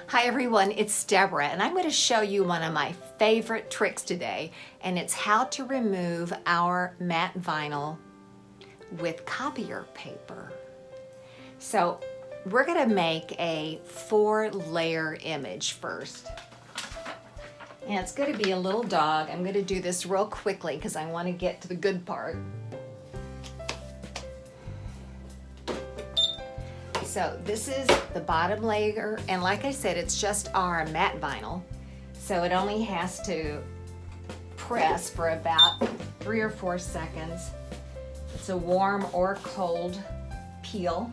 Hi everyone, it's Deborah and I'm going to show you one of my favorite tricks today, and it's how to remove our matte vinyl with copier paper. So we're going to make a 4-layer image first. And it's going to be a little dog. I'm going to do this real quickly because I want to get to the good part. So this is the bottom layer, and like I said, it's just our matte vinyl. So it only has to press for about 3 or 4 seconds. It's a warm or cold peel.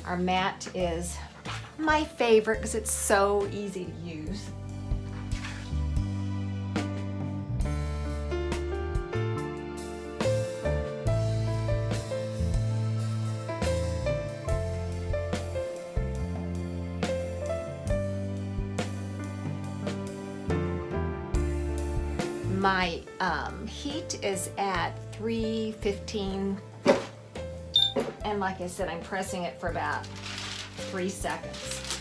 Our matte is my favorite because it's so easy to use. My heat is at 315, and like I said, I'm pressing it for about 3 seconds.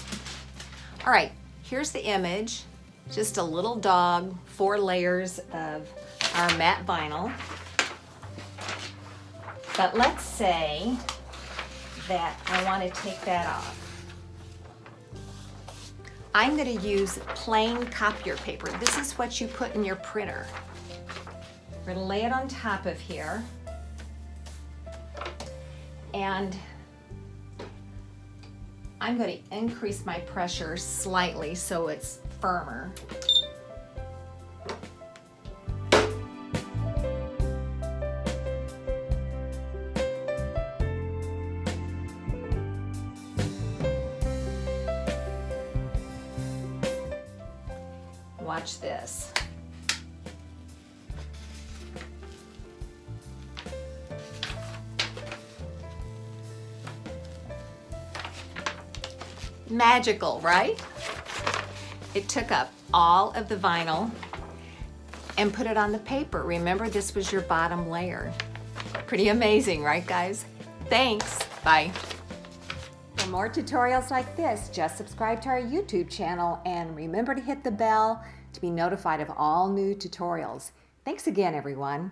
All right, here's the image. Just a little dog, 4 layers of our matte vinyl. But let's say that I want to take that off. I'm going to use plain copier paper. This is what you put in your printer. We're going to lay it on top of here. And I'm going to increase my pressure slightly so it's firmer. Watch this. Magical, right? It took up all of the vinyl and put it on the paper. Remember, this was your bottom layer. Pretty amazing, right guys? Thanks, bye. For more tutorials like this, just subscribe to our YouTube channel and remember to hit the bell to be notified of all new tutorials. Thanks again, everyone.